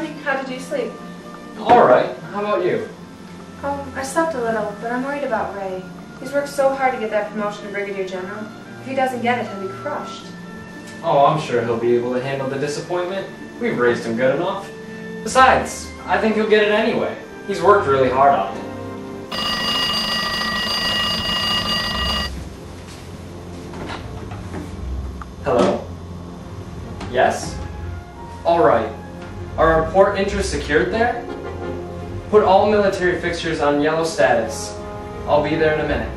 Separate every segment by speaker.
Speaker 1: morning. How did you sleep?
Speaker 2: All right. How about you?
Speaker 1: I slept a little, but I'm worried about Ray. He's worked so hard to get that promotion to Brigadier General. If he doesn't get it, he'll be crushed.
Speaker 2: Oh, I'm sure he'll be able to handle the disappointment. We've raised him good enough. Besides, I think he'll get it anyway. He's worked really hard on it. Hello? Yes? All right. Are our port interests secured there? Put all military fixtures on yellow status. I'll be there in a minute.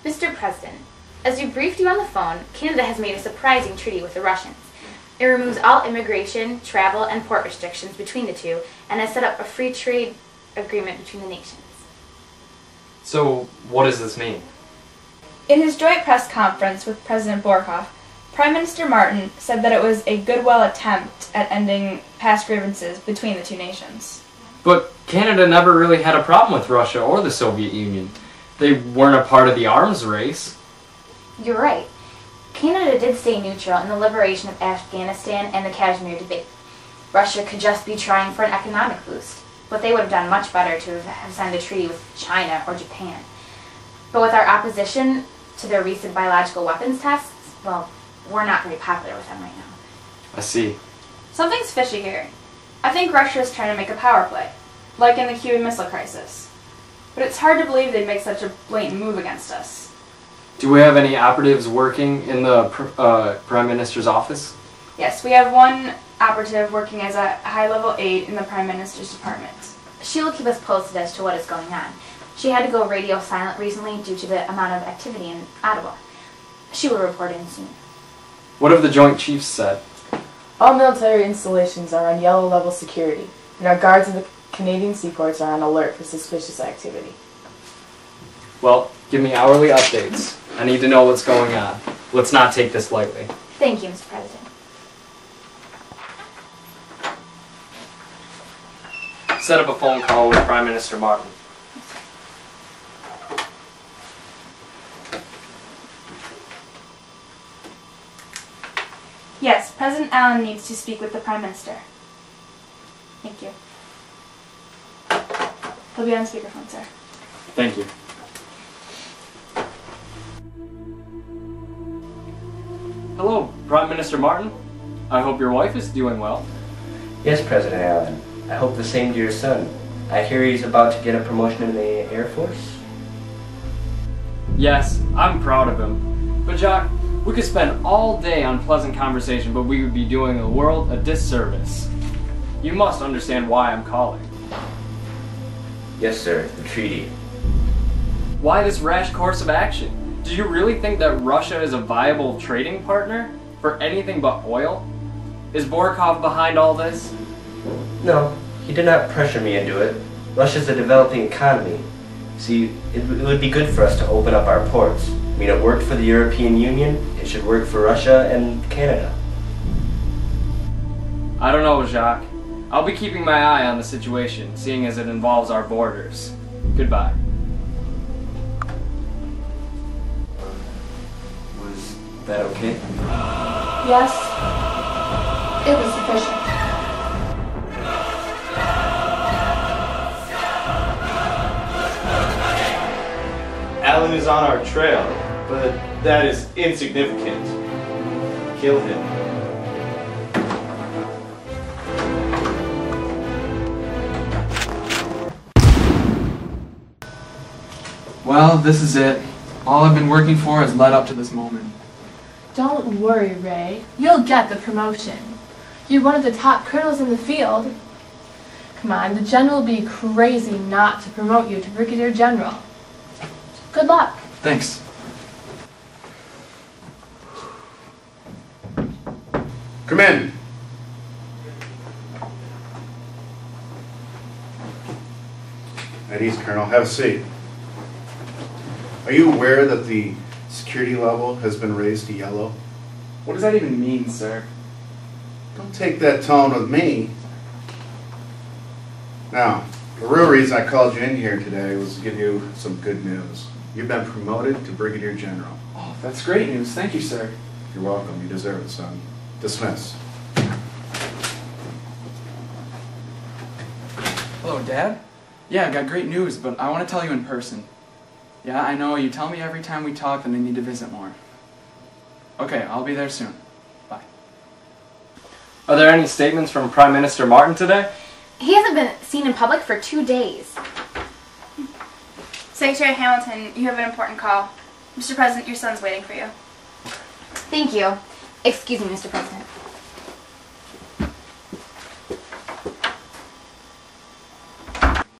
Speaker 3: Mr. President, as we briefed you on the phone, Canada has made a surprising treaty with the Russians. It removes all immigration, travel, and port restrictions between the two, and has set up a free trade agreement between the nations.
Speaker 2: So, what does this mean?
Speaker 4: In his joint press conference with President Borkov, Prime Minister Martin said that it was a goodwill attempt at ending past grievances between the two nations.
Speaker 2: But Canada never really had a problem with Russia or the Soviet Union. They weren't a part of the arms race.
Speaker 3: You're right. Canada did stay neutral in the liberation of Afghanistan and the Kashmir debate. Russia could just be trying for an economic boost, but they would have done much better to have signed a treaty with China or Japan. But with our opposition to their recent biological weapons tests, well, we're not very popular with them right now.
Speaker 2: I see.
Speaker 4: Something's fishy here. I think Russia is trying to make a power play, like in the Cuban Missile crisis. But it's hard to believe they'd make such a blatant move against us.
Speaker 2: Do we have any operatives working in the Prime Minister's office?
Speaker 4: Yes, we have one operative working as a high-level aide in the Prime Minister's department.
Speaker 3: She will keep us posted as to what is going on. She had to go radio silent recently due to the amount of activity in Ottawa. She will report in soon.
Speaker 2: What have the Joint Chiefs said?
Speaker 5: All military installations are on yellow level security, and our guards in the Canadian seaports are on alert for suspicious activity.
Speaker 2: Well, give me hourly updates. I need to know what's going on. Let's not take this lightly.
Speaker 3: Thank you, Mr. President.
Speaker 2: Set up a phone call with Prime Minister Martin.
Speaker 4: Yes, President Allen needs to speak with the Prime Minister. Thank you. He'll be on speakerphone, sir.
Speaker 2: Thank you. Hello, Prime Minister Martin. I hope your wife is doing well.
Speaker 6: Yes, President Allen. I hope the same to your son. I hear he's about to get a promotion in the Air Force.
Speaker 2: Yes, I'm proud of him. But Jacques, we could spend all day on pleasant conversation, but we would be doing the world a disservice. You must understand why I'm calling.
Speaker 6: Yes, sir. The treaty.
Speaker 2: Why this rash course of action? Do you really think that Russia is a viable trading partner for anything but oil? Is Borkov behind all this?
Speaker 6: No, he did not pressure me into it. Russia's a developing economy. See, it would be good for us to open up our ports. I mean, it worked for the European Union. It should work for Russia and Canada.
Speaker 2: I don't know, Jacques. I'll be keeping my eye on the situation, seeing as it involves our borders. Goodbye.
Speaker 6: Was that okay?
Speaker 1: Yes. It was sufficient.
Speaker 7: Allen is on our trail, but that is insignificant. Kill him.
Speaker 8: Well, this is it. All I've been working for has led up to this moment.
Speaker 9: Don't worry, Ray. You'll get the promotion. You're one of the top colonels in the field. Come on, the general will be crazy not to promote you to Brigadier General. Good luck.
Speaker 8: Thanks.
Speaker 10: Come in. At ease, Colonel. Have a seat. Are you aware that the security level has been raised to yellow?
Speaker 8: What does that even mean, sir?
Speaker 10: Don't take that tone with me. Now, the real reason I called you in here today was to give you some good news. You've been promoted to Brigadier General.
Speaker 8: Oh, that's great news. Thank you, sir.
Speaker 10: You're welcome. You deserve it, son. Dismiss.
Speaker 8: Hello, Dad? Yeah, I got great news, but I want to tell you in person. Yeah, I know, you tell me every time we talk that I need to visit more. Okay, I'll be there soon. Bye.
Speaker 2: Are there any statements from Prime Minister Martin today?
Speaker 3: He hasn't been seen in public for 2 days.
Speaker 4: Secretary Hamilton, you have an important call. Mr. President, your son's waiting for you.
Speaker 3: Thank you. Excuse me, Mr. President.